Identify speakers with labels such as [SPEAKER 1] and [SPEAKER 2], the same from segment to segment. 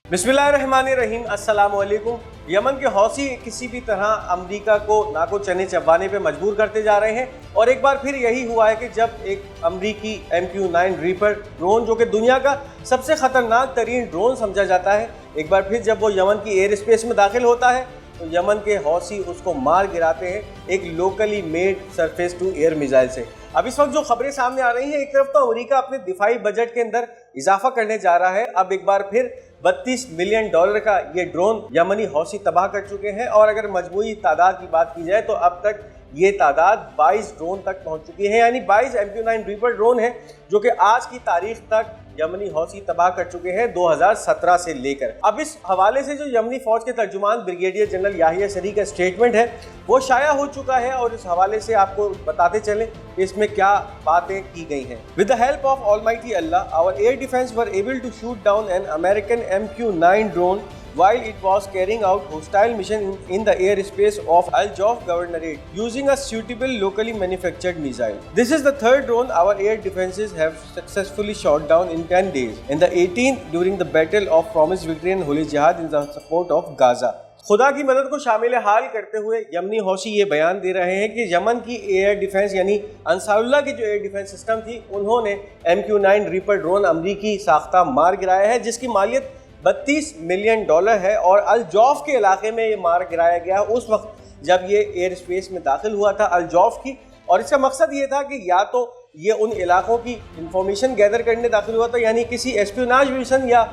[SPEAKER 1] बिस्मिल्लाहिर्रहमानिर्रहीम, अस्सलाम वालेकुम। यमन के हौसी किसी भी तरह अमेरिका को नाको चने चबाने पे मजबूर करते जा रहे हैं और एक बार फिर यही हुआ है कि जब एक अमेरिकी MQ-9 रीपर ड्रोन, जो कि दुनिया का सबसे ख़तरनाक तरीन ड्रोन समझा जाता है, एक बार फिर जब वो यमन की एयर स्पेस में दाखिल होता है तो यमन के हौसी उसको मार गिराते हैं एक locally made surface to air missile से। अब इस वक्त जो खबरें सामने आ रही हैं, एक तरफ तो अमेरिका अपने दिफाई बजट के अंदर इजाफा करने जा रहा है। अब एक बार फिर $32 मिलियन का ये ड्रोन यमनी हौसी तबाह कर चुके हैं और अगर मजमूई तादाद की बात की जाए तो अब तक ये तादाद 22 ड्रोन तक पहुंच चुकी है, यानी 22 MQ-9 रीपर ड्रोन है जो कि आज की तारीख तक यमनी हौसी तबाह कर चुके हैं 2017 से लेकर। अब इस हवाले से जो यमनी फौज के तर्जुमान ब्रिगेडियर जनरल याहिया सरी का स्टेटमेंट है वो शाया हो चुका है और इस हवाले से आपको बताते चलें कि इसमें क्या बातें की गई हैं। With the help of almighty Allah, our air defence were able to shoot down an American MQ-9 drone while it was carrying out hostile mission in the airspace of Al Jauf Governorate using a suitable locally manufactured missile. This is the third drone our air defenses have successfully shot down in 10 days, and the 18th during the Battle of Promised Victory and Holy Jihad in the support of Gaza. खुदा की मदद को शामिल हाल करते हुए यमनी हौसी ये बयान दे रहे हैं कि यमन की एयर डिफेंस यानी अंसारुल्लाह की जो एयर डिफेंस सिस्टम थी, उन्होंने MQ-9 रीपर ड्रोन अमरीकी साख्ता मार गिराया है जिसकी मालियत $32 मिलियन है और अल जौफ के इलाके में ये मार गिराया गया उस वक्त जब ये एयर स्पेस में दाखिल हुआ था अल जौफ की। और इसका मकसद ये था कि या तो ये उन इलाकों की इंफॉर्मेशन गैदर करने दाखिल हुआ था, यानी किसी एस्पियोनाज मिशन या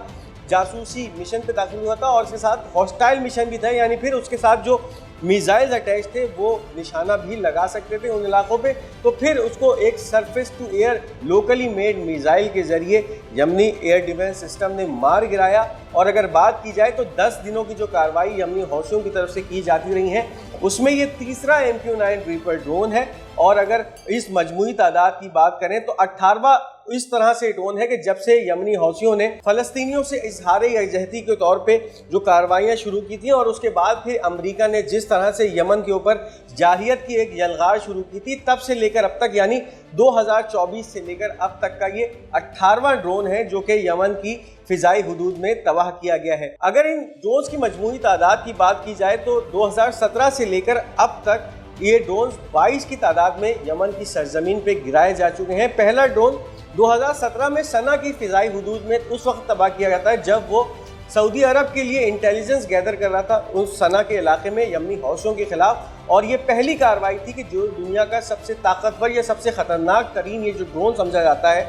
[SPEAKER 1] जासूसी मिशन पे दाखिल हुआ था, और इसके साथ हॉस्टाइल मिशन भी था, यानी फिर उसके साथ जो मिसाइल्स अटैच थे वो निशाना भी लगा सकते थे उन इलाकों पे। तो फिर उसको एक surface to air locally made missile के ज़रिए यमनी एयर डिफेंस सिस्टम ने मार गिराया। और अगर बात की जाए तो 10 दिनों की जो कार्रवाई यमनी हौसियों की तरफ से की जाती रही है उसमें ये तीसरा MQ-9 रीपर ड्रोन है। और अगर इस मजमूई तादाद की बात करें तो 18वां इस तरह से ड्रोन है कि जब से यमनी हौसियों ने फ़लस्तीनियों से इजहार यकजहती के तौर पे जो कार्रवाइयाँ शुरू की थी और उसके बाद फिर अमेरिका ने जिस तरह से यमन के ऊपर जारहियत की एक यलगार शुरू की थी, तब से लेकर अब तक यानी 2024 से लेकर अब तक का ये 18वां ड्रोन है जो कि यमन की फ़िज़ाई हुदूद में तबाह किया गया है। अगर इन ड्रोन्स की मजमूई तादाद की बात की जाए तो 2017 से लेकर अब तक ये ड्रोन 22 की तादाद में यमन की सरजमीन पे गिराए जा चुके हैं। पहला ड्रोन 2017 में सना की फ़िज़ाई हुदूद में उस वक्त तबाह किया गया था जब वो सऊदी अरब के लिए इंटेलिजेंस गैदर कर रहा था उस सना के इलाके में यमनी हौसियों के खिलाफ। और ये पहली कार्रवाई थी कि जो दुनिया का सबसे ताकतवर या सबसे ख़तरनाक तरीन ये जो ड्रोन समझा जाता है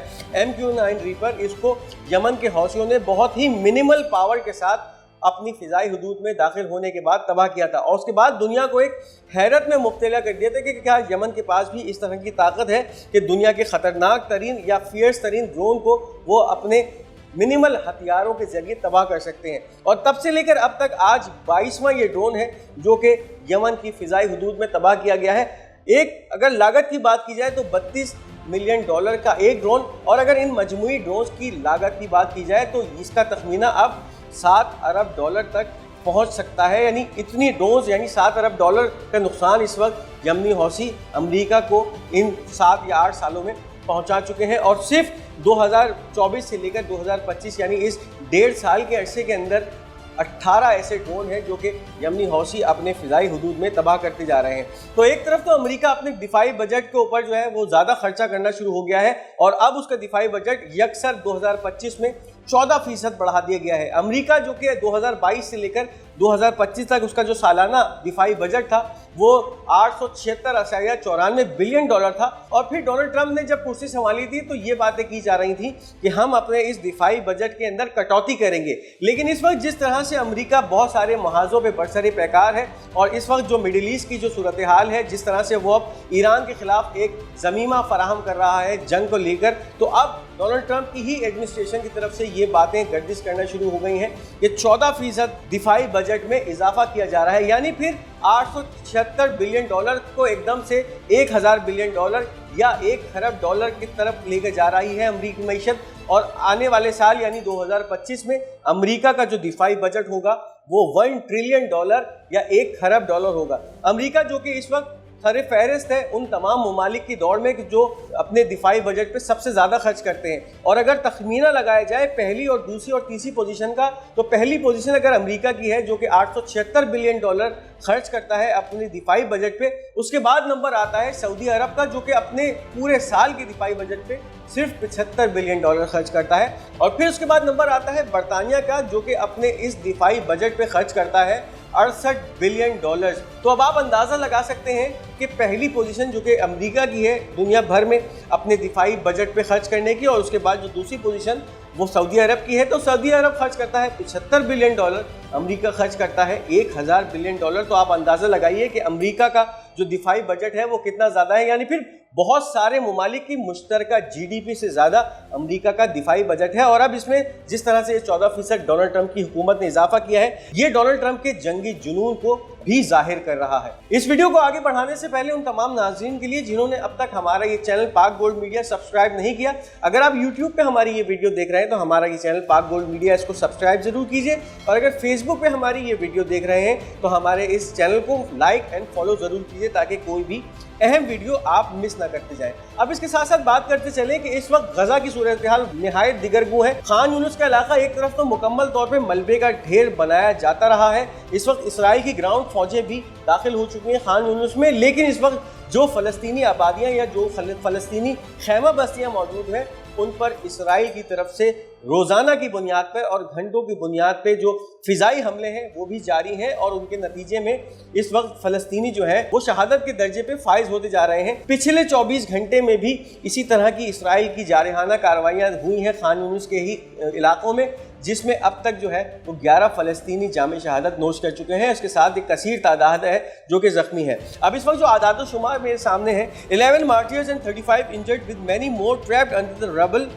[SPEAKER 1] MQ-9 रीपर, इसको यमन के हौसियों ने बहुत ही मिनिमल पावर के साथ अपनी फ़िज़ाई हुदूद में दाखिल होने के बाद तबाह किया था। और उसके बाद दुनिया को एक हैरत में मुब्तला कर दिया था कि क्या यमन के पास भी इस तरह की ताकत है कि दुनिया के ख़तरनाक तरीन या फियर्स तरीन ड्रोन को वो अपने मिनिमल हथियारों के ज़रिए तबाह कर सकते हैं। और तब से लेकर अब तक आज 22वां ये ड्रोन है जो कि यमन की फ़िज़ाई हुदूद में तबाह किया गया है। एक अगर लागत की बात की जाए तो $32 मिलियन का एक ड्रोन, और अगर इन मजमूई ड्रोन्स की लागत की बात की जाए तो इसका तखमीना अब $7 अरब तक पहुंच सकता है। यानी इतनी ड्रोन्स यानी $7 अरब का नुकसान इस वक्त यमनी हौसी अमेरिका को इन 7 या 8 सालों में पहुंचा चुके हैं। और सिर्फ 2024 से लेकर 2025 यानी इस 1.5 साल के अरसे के अंदर 18 ऐसे ड्रोन हैं जो कि यमनी हौसी अपने फ़िज़ाई हुदूद में तबाह करते जा रहे हैं। तो एक तरफ तो अमेरिका अपने दिफाई बजट के ऊपर जो है वो ज़्यादा खर्चा करना शुरू हो गया है और अब उसका दिफाई बजट यकसर 2025 में 14% बढ़ा दिया गया है। अमेरिका जो कि 2022 से लेकर 2025 तक उसका जो सालाना दिफाई बजट था वो $876.94 बिलियन था। और फिर डोनाल्ड ट्रंप ने जब कुर्सी संभाली थी तो ये बातें की जा रही थी कि हम अपने इस दिफाई बजट के अंदर कटौती करेंगे। लेकिन इस वक्त जिस तरह से अमेरिका बहुत सारे महाजों पे बरसरे पैकार है और इस वक्त जो मिडिल ईस्ट की जो सूरत हाल है, जिस तरह से वो अब ईरान के खिलाफ एक ज़मीमा फराहम कर रहा है जंग को लेकर, तो अब डोनाल्ड ट्रंप की ही एडमिनिस्ट्रेशन की तरफ से ये बातें गर्दिश करना शुरू हो गई हैं कि 14% दिफाई बजट में इजाफा किया जा रहा है, यानी फिर $876 बिलियन को एकदम से $1000 बिलियन या $1 खरब की तरफ लेकर जा रही है अमरीकी मईशत। और आने वाले साल यानी 2025 में अमेरिका का जो दिफाई बजट होगा वो $1 ट्रिलियन या $1 खरब होगा। अमेरिका जो कि इस वक्त सर फहरिस्त है उन तमाम ममालिक की दौड़ में कि जो अपने दिफाई बजट पे सबसे ज़्यादा खर्च करते हैं। और अगर तखमीना लगाया जाए पहली और दूसरी और तीसरी पोजीशन का, तो पहली पोजीशन अगर अमेरिका की है जो कि 876 बिलियन डॉलर खर्च करता है अपने दिफाई बजट पे। उसके बाद नंबर आता है सऊदी अरब का जो कि अपने पूरे साल के दिफाई बजट पे सिर्फ 75 बिलियन डॉलर खर्च करता है। और फिर उसके बाद नंबर आता है बरतानिया का जो कि अपने इस दिफाई बजट पे खर्च करता है 68 बिलियन डॉलर्स। तो अब आप अंदाज़ा लगा सकते हैं कि पहली पोजीशन जो कि अमेरिका की है दुनिया भर में अपने दिफाई बजट पे खर्च करने की, और उसके बाद जो दूसरी पोजीशन वो सऊदी अरब की है। तो सऊदी अरब खर्च करता है 75 बिलियन डॉलर, अमेरिका खर्च करता है 1000 बिलियन डॉलर। तो आप अंदाज़ा लगाइए कि अमेरिका का जो दिफाई बजट है वो कितना ज़्यादा है, यानी फिर बहुत सारे ममालिक की मुश्तरका GDP से ज़्यादा अमेरिका का दिफाई बजट है। और अब इसमें जिस तरह से 14% डोनाल्ड ट्रंप की हुकूमत ने इजाफा किया है, ये डोनाल्ड ट्रंप के जंगी जुनून को भी जाहिर कर रहा है। इस वीडियो को आगे बढ़ाने से पहले उन तमाम नाज़रीन के लिए जिन्होंने अब तक हमारा ये चैनल पाक गोल्ड मीडिया सब्सक्राइब नहीं किया, अगर आप YouTube पे हमारी ये वीडियो देख रहे हैं तो हमारा ये चैनल पाक गोल्ड मीडिया इसको सब्सक्राइब जरूर कीजिए। और अगर फेसबुक पे हमारी ये वीडियो देख रहे हैं तो हमारे इस चैनल को लाइक एंड फॉलो जरूर कीजिए ताकि कोई भी अहम वीडियो आप मिस ना करते जाएं। अब इसके साथ साथ बात करते चलें कि इस वक्त गजा की सूरत हाल निहायत दिगरगू है। खान यूनुस का इलाका एक तरफ तो मुकम्मल तौर पे मलबे का ढेर बनाया जाता रहा है, इस वक्त इसराइल की ग्राउंड फौजें भी दाखिल हो चुकी हैं खान यूनुस में, लेकिन इस वक्त जो फ़लस्तीनी आबादियाँ या जो फ़लस्तीनी खैमा बस्तियाँ मौजूद हैं उन पर इसराइल की तरफ से रोज़ाना की बुनियाद पर और घंटों की बुनियाद पे जो फ़िज़ाई हमले हैं वो भी जारी हैं, और उनके नतीजे में इस वक्त फ़लस्तीनी जो है वो शहादत के दर्जे पे फाइज होते जा रहे हैं। पिछले 24 घंटे में भी इसी तरह की इसराइल की जारहाना कार्रवाइयाँ हुई हैं खान यूनुस के ही इलाकों में, जिसमें अब तक जो है वो 11 फ़लस्तीनी जामे शहादत नोश कर चुके हैं। उसके साथ एक कसीर तादाद है जो कि ज़ख्मी है। अब इस वक्त जो आदाद शुमार मेरे सामने है, 11 martyrs and 35 injured with many more trapped under the rubble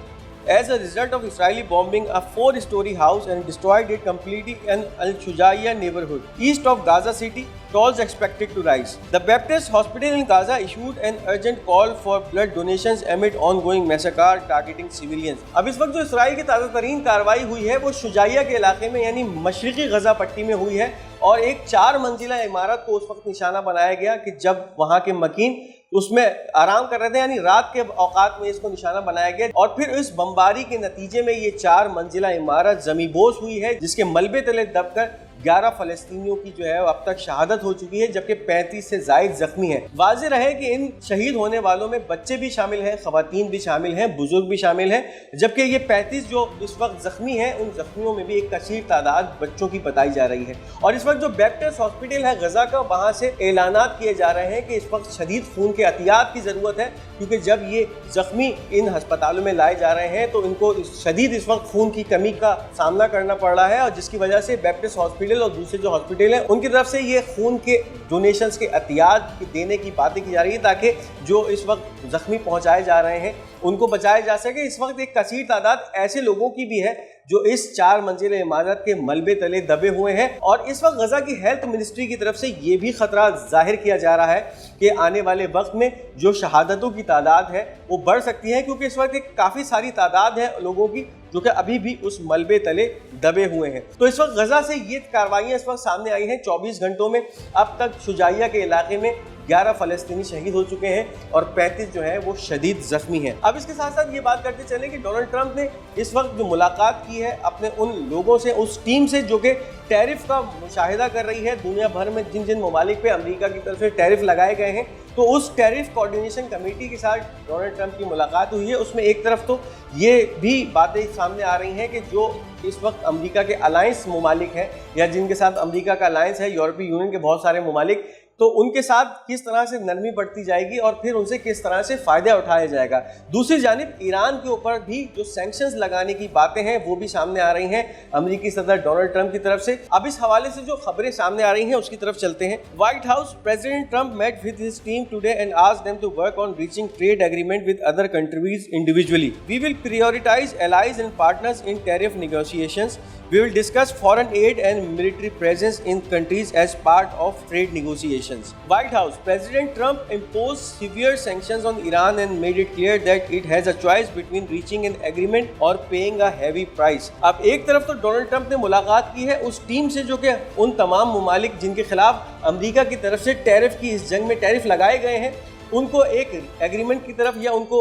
[SPEAKER 1] as a result of Israeli bombing a 4-story house and destroyed it completely in Al-Shujaiya neighborhood east of Gaza City. Tolls expected to rise. The Baptist Hospital in Gaza issued an urgent call for blood donations amid ongoing massacre targeting civilians. अब इस वक्त जो Israel की ताज़ा तरीन कार्रवाई हुई है वो शुजाइया के इलाके में यानी मशरिकी गजा पट्टी में हुई है, और एक 4 मंजिला इमारत को उस वक्त निशाना बनाया गया कि जब वहाँ के मकीन उसमें आराम कर रहे थे, यानी रात के औकात में इसको निशाना बनाया गया। और फिर इस बमबारी के नतीजे में ये 4 मंजिला इमारत ज़मींदोज़ हुई है, जिसके मलबे तले दबकर 11 फ़लस्तीनियों की जो है अब तक शहादत हो चुकी है, जबकि 35 से ज़ायद ज़ख्मी हैं। वाज़ेह रहे कि इन शहीद होने वालों में बच्चे भी शामिल हैं, ख़वातीन भी शामिल हैं, बुजुर्ग भी शामिल हैं, जबकि ये 35 जो इस वक्त ज़ख्मी हैं उन ज़ख्मियों में भी एक कसीर तादाद बच्चों की बताई जा रही है। और इस वक्त जो बैप्टिस्ट हॉस्पिटल है गजा का, वहाँ से ऐलानात किए जा रहे हैं कि इस वक्त शदीद खून के एहतियात की ज़रूरत है, क्योंकि जब ये ज़ख्मी इन हस्पतालों में लाए जा रहे हैं तो इनको शदीद इस वक्त खून की कमी का सामना करना पड़ रहा है, और जिसकी वजह से बैप्टिस्ट हॉस्पिटल और दूसरे जो हॉस्पिटल हैं उनकी तरफ से ये खून के डोनेशंस के एहतियात देने की बातें की जा रही है ताकि जो इस वक्त ज़ख्मी पहुंचाए जा रहे हैं उनको बचाया जा सके। इस वक्त एक कसीर तादाद ऐसे लोगों की भी है जो इस 4 मंजिला इमारत के मलबे तले दबे हुए हैं, और इस वक्त गजा की हेल्थ मिनिस्ट्री की तरफ से ये भी खतरा जाहिर किया जा रहा है कि आने वाले वक्त में जो शहादतों की तादाद है वो बढ़ सकती है, क्योंकि इस वक्त एक काफ़ी सारी तादाद है लोगों की जो कि अभी भी उस मलबे तले दबे हुए हैं। तो इस वक्त गजा से ये कार्रवाइयाँ इस वक्त सामने आई हैं। 24 घंटों में अब तक शुजाइया के इलाके में 11 फ़लस्तीनी शहीद हो चुके हैं और 35 जो है वो शदीद ज़ख्मी हैं। अब इसके साथ साथ ये बात करते चलें कि डोनाल्ड ट्रंप ने इस वक्त जो मुलाकात की है अपने उन लोगों से, उस टीम से जो कि टैरिफ का मुशाहिदा कर रही है दुनिया भर में, जिन जिन ममालिक पे अमेरिका की तरफ से टैरिफ लगाए गए हैं, तो उस टैरिफ कोऑर्डिनेशन कमेटी के साथ डोनाल्ड ट्रंप की मुलाकात हुई है। उसमें एक तरफ तो ये भी बातें सामने आ रही हैं कि जो इस वक्त अमेरिका के अलायंस ममालिक हैं या जिनके साथ अमेरिका का अलायंस है, यूरोपीय यूनियन के बहुत सारे ममालिक, तो उनके साथ किस तरह से नरमी बढ़ती जाएगी और फिर उनसे किस तरह से फ़ायदा उठाया जाएगा। दूसरी जानिब ईरान के ऊपर भी जो सैंक्शंस लगाने की बातें हैं वो भी सामने आ रही हैं अमेरिकी सदर डोनाल्ड ट्रंप की तरफ से। अब इस हवाले से जो खबरें सामने आ रही हैं उसकी तरफ चलते हैं। White House President Trump met with his team today and asked them to work on reaching trade agreement with other countries individually. We will prioritise allies and partners in tariff negotiations. We will discuss foreign aid and military presence in countries as part of trade negotiations. negotiations. White House, President Trump imposed severe sanctions on Iran and made it clear that it has a choice between reaching an agreement or paying a heavy price. अब एक तरफ तो Donald Trump ने मुलाकात की है उस team से जो कि उन तमाम ममालिक जिनके खिलाफ अमेरिका की तरफ से टैरिफ की इस जंग में टैरिफ लगाए गए हैं उनको एक एग्रीमेंट की तरफ या उनको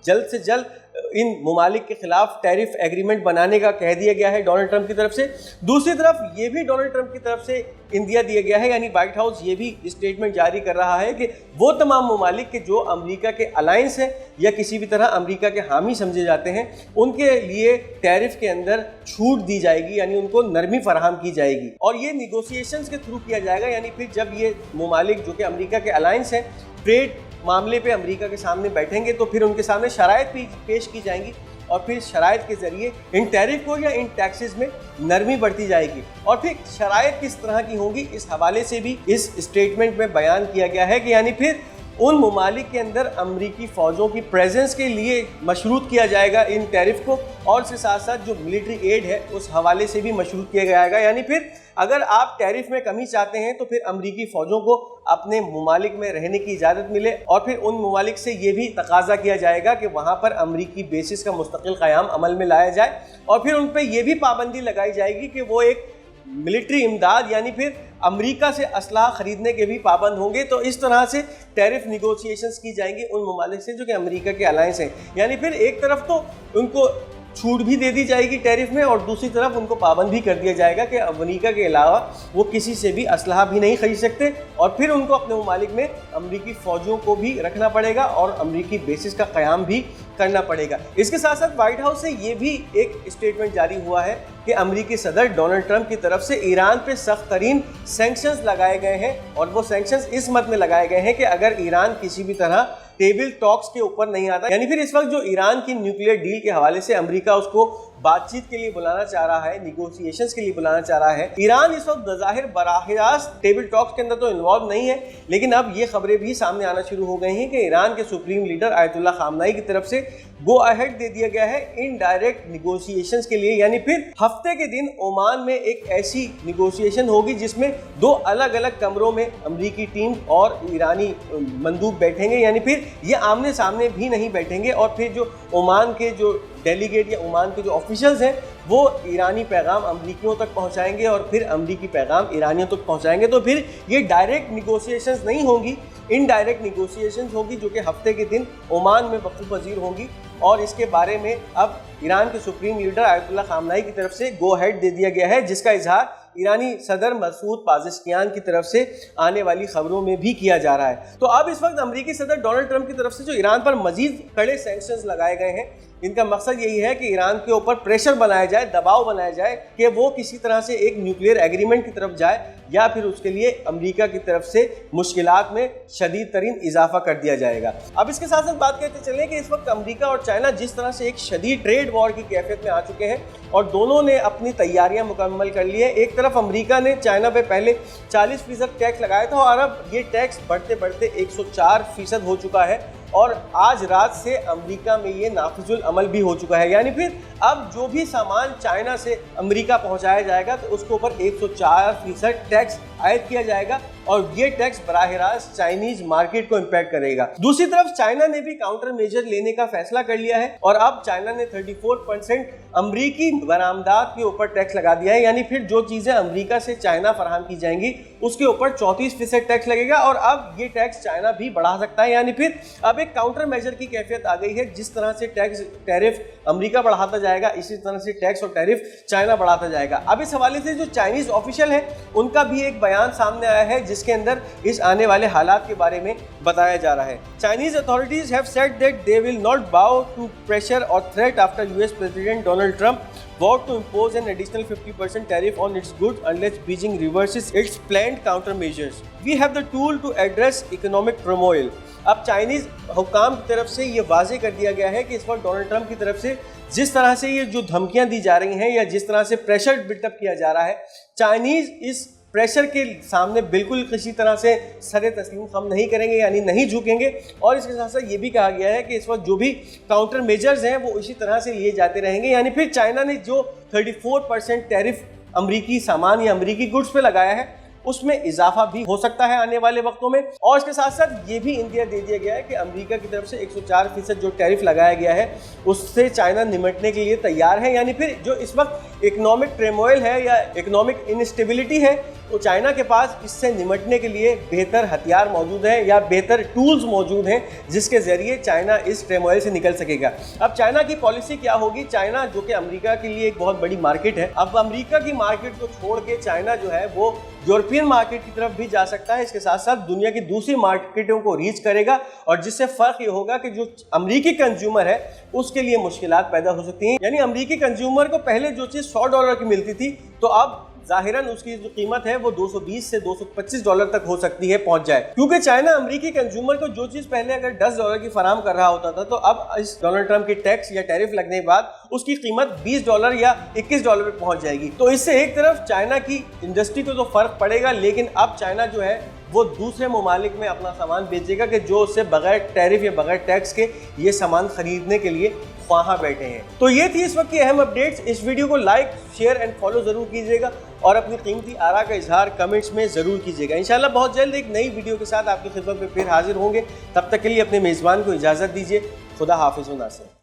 [SPEAKER 1] जल्द से जल्द इन ममालिक के खिलाफ टैरिफ एग्रीमेंट बनाने का कह दिया गया है डोनाल्ड ट्रंप की तरफ से। दूसरी तरफ ये भी डोनाल्ड ट्रंप की तरफ से इंदिया दिया गया है, यानी व्हाइट हाउस ये भी स्टेटमेंट जारी कर रहा है कि वो तमाम ममालिक के जो अमेरिका के अलायंस हैं या किसी भी तरह अमेरिका के हामी समझे जाते हैं उनके लिए टैरिफ के अंदर छूट दी जाएगी, यानी उनको नरमी फराहम की जाएगी और ये निगोशिएशंस के थ्रू किया जाएगा। यानी फिर जब ये ममालिक जो कि अमेरिका के अलायंस हैं ट्रेड मामले पे अमेरिका के सामने बैठेंगे तो फिर उनके सामने शराइत पेश की जाएंगी और फिर शराइत के ज़रिए इन टैरिफ को या इन टैक्सेस में नरमी बढ़ती जाएगी। और फिर शराइत किस तरह की होंगी इस हवाले से भी इस स्टेटमेंट में बयान किया गया है कि यानी फिर उन ममालिक के अंदर अमरीकी फ़ौजों की प्रेजेंस के लिए मशरूत किया जाएगा इन टैरिफ को और इसके साथ साथ जो मिलिट्री एड है उस हवाले से भी मशरूत किया जाएगा। यानी फिर अगर आप टैरिफ में कमी चाहते हैं तो फिर अमरीकी फ़ौजों को अपने ममालिक में रहने की इजाज़त मिले और फिर उन ममालिक से ये भी तकाजा किया जाएगा कि वहाँ पर अमरीकी बेसिस का मुस्तकिल क़याम अमल में लाया जाए और फिर उन पर यह भी पाबंदी लगाई जाएगी कि वो एक मिलिट्री इमदाद यानी फिर अमेरिका से असलाह खरीदने के भी पाबंद होंगे। तो इस तरह से टैरिफ निगोशिएशंस की जाएंगी उन ममालिक से जो कि अमेरिका के अलायंस हैं। यानी फिर एक तरफ तो उनको छूट भी दे दी जाएगी टैरिफ में और दूसरी तरफ उनको पाबंद भी कर दिया जाएगा कि अमेरिका के अलावा वो किसी से भी असलाह भी नहीं खरीद सकते और फिर उनको अपने ममालिक में अमेरिकी फ़ौजों को भी रखना पड़ेगा और अमेरिकी बेसिस का क़याम भी करना पड़ेगा। इसके साथ साथ व्हाइट हाउस से ये भी एक स्टेटमेंट जारी हुआ है कि अमेरिकी सदर डोनाल्ड ट्रंप की तरफ से ईरान पे सख्त तरीन सैंक्शंस लगाए गए हैं और वो सैंक्शंस इस मद में लगाए गए हैं कि अगर ईरान किसी भी तरह टेबल टॉक्स के ऊपर नहीं आता, यानी फिर इस वक्त जो ईरान की न्यूक्लियर डील के हवाले से अमेरिका उसको बातचीत के लिए बुलाना चाह रहा है, निगोशिएशंस के लिए बुलाना चाह रहा है। ईरान इस वक्त बज़ाहिर बराह रास्त टेबल टॉक्स के अंदर तो इन्वॉल्व नहीं है, लेकिन अब ये खबरें भी सामने आना शुरू हो गई हैं कि ईरान के सुप्रीम लीडर आयतुल्लाह खामनाई की तरफ से गो अहेड दे दिया गया है इनडायरेक्ट निगोशिएशंस के लिए। यानी फिर हफ्ते के दिन ओमान में एक ऐसी निगोशिएशन होगी जिसमें दो अलग अलग कमरों में अमरीकी टीम और ईरानी मंदूब बैठेंगे, यानी फिर ये आमने सामने भी नहीं बैठेंगे और फिर जो ओमान के जो डेलीगेट या ओमान के जो ऑफिशियल्स हैं वो ईरानी पैगाम अमरीकियों तक पहुंचाएंगे और फिर अमरीकी पैगाम ईरानियों तक पहुंचाएंगे। तो फिर ये डायरेक्ट निगोशिएशंस नहीं होंगी, इनडायरेक्ट निगोशिएशंस होगी जो कि हफ्ते के दिन ओमान में वक़्फ़ पज़ीर होंगी और इसके बारे में अब ईरान के सुप्रीम लीडर आयतुल्लाह खामनाई की तरफ से गो हेड दे दिया गया है, जिसका इजहार ईरानी सदर मसूद पाज़ेश्कियान की तरफ से आने वाली खबरों में भी किया जा रहा है। तो अब इस वक्त अमेरिकी सदर डोनाल्ड ट्रंप की तरफ से जो ईरान पर मजीद कड़े सैंक्शंस लगाए गए हैं, इनका मकसद यही है कि ईरान के ऊपर प्रेशर बनाया जाए, दबाव बनाया जाए कि वो किसी तरह से एक न्यूक्लियर एग्रीमेंट की तरफ जाए या फिर उसके लिए अमेरिका की तरफ से मुश्किलात में शदीद तरीन इजाफा कर दिया जाएगा। अब इसके साथ साथ बात करते चलें कि इस वक्त अमेरिका और चाइना जिस तरह से एक शदीद ट्रेड वॉर की कैफियत में आ चुके हैं और दोनों ने अपनी तैयारियां मुकम्मल कर ली है। एक तरफ अमेरिका ने चाइना पे पहले 40% टैक्स लगाया था और अब ये टैक्स बढ़ते बढ़ते 104% हो चुका है और आज रात से अमेरिका में ये नाफिजुल अमल भी हो चुका है। यानी फिर अब जो भी सामान चाइना से अमेरिका पहुंचाया जाएगा तो उसके ऊपर 104% टैक्स आयद किया जाएगा और ये टैक्स बराह रास्त चाइनीज मार्केट को इम्पैक्ट करेगा। दूसरी तरफ चाइना ने भी काउंटर मेजर लेने का फैसला कर लिया है और अब चाइना ने 34% अमरीकी बरामदात के ऊपर टैक्स लगा दिया है। यानी फिर जो चीज़ें अमरीका से चाइना फराहम की जाएंगी उसके ऊपर 34% टैक्स लगेगा और अब ये टैक्स चाइना भी बढ़ा सकता है। यानी फिर अब एक काउंटर मेजर की कैफियत आ गई है, जिस तरह से टैरिफ अमेरिका बढ़ाता जाएगा इसी तरह से टैक्स और टैरिफ चाइना बढ़ाता जाएगा। अब इस हवाले से जो चाइनीज ऑफिशियल है उनका भी एक बयान सामने आया है जिसके अंदर इस आने वाले हालात के बारे में बताया जा रहा है। Chinese authorities have said that they will not बाउ टू प्रेशर और threat after US president Donald Trump vowed to impose an additional 50% tariff on its goods unless Beijing reverses its planned countermeasures. We have the tool to address economic turmoil. अब Chinese हुकाम की तरफ से ये वाजे कर दिया गया है कि इस वक्त डोनाल्ड ट्रंप की तरफ से जिस तरह से ये जो धमकियां दी जा रही हैं या जिस तरह से प्रेशर बिल्टअप किया जा रहा है, चाइनीज इस प्रेशर के सामने बिल्कुल किसी तरह से सरे तस्लीम खम नहीं करेंगे, यानी नहीं झुकेंगे। और इसके साथ साथ ये भी कहा गया है कि इस वक्त जो भी काउंटर मेजर्स हैं वो इसी तरह से लिए जाते रहेंगे। यानी फिर चाइना ने जो 34% टैरिफ अमरीकी सामान या अमरीकी गुड्स पे लगाया है उसमें इजाफा भी हो सकता है आने वाले वक्तों में। और इसके साथ साथ ये भी इंडिया दे दिया गया है कि अमेरिका की तरफ से 104% जो टैरिफ लगाया गया है उससे चाइना निपटने के लिए तैयार है। यानी फिर जो इस वक्त इकोनॉमिक ट्रेमोइल है या इकोनॉमिक इनस्टेबिलिटी है, तो चाइना के पास इससे निपटने के लिए बेहतर हथियार मौजूद हैं या बेहतर टूल्स मौजूद हैं जिसके जरिए चाइना इस ट्रेमोइल से निकल सकेगा। अब चाइना की पॉलिसी क्या होगी? चाइना जो कि अमेरिका के लिए एक बहुत बड़ी मार्केट है, अब अमेरिका की मार्केट को छोड़ के चाइना जो है वो यूरोपियन मार्केट की तरफ भी जा सकता है। इसके साथ साथ दुनिया की दूसरी मार्केटों को रीच करेगा और जिससे फर्क ये होगा कि जो अमेरिकी कंज्यूमर है उसके लिए मुश्किलात पैदा हो सकती हैं। यानी अमेरिकी कंज्यूमर को पहले जो चीज़ $100 की मिलती थी, तो अब जाहिरन उसकी जो कीमत है वो $220 से $225 तक हो सकती है पहुंच जाए, क्योंकि चाइना अमेरिकी कंज्यूमर को जो चीज पहले अगर $10 की फराम कर रहा होता था, तो अब इस डोनाल्ड ट्रंप की टैक्स या टैरिफ लगने के बाद उसकी कीमत $20 या $21 पे पहुंच जाएगी। तो इससे एक तरफ चाइना की इंडस्ट्री को तो फर्क पड़ेगा, लेकिन अब चाइना जो है वो दूसरे ममालिक में अपना सामान बेचेगा कि जो उससे बगैर टैरिफ या बगैर टैक्स के ये सामान खरीदने के लिए वहां बैठे हैं। तो ये थी इस वक्त की अहम अपडेट्स। इस वीडियो को लाइक, शेयर एंड फॉलो जरूर कीजिएगा और अपनी कीमती आरा का इजहार कमेंट्स में जरूर कीजिएगा। इंशाल्लाह बहुत जल्द एक नई वीडियो के साथ आपकी खिदमत में फिर हाजिर होंगे। तब तक के लिए अपने मेज़बान को इजाज़त दीजिए। खुदा हाफिज़ व नासिर।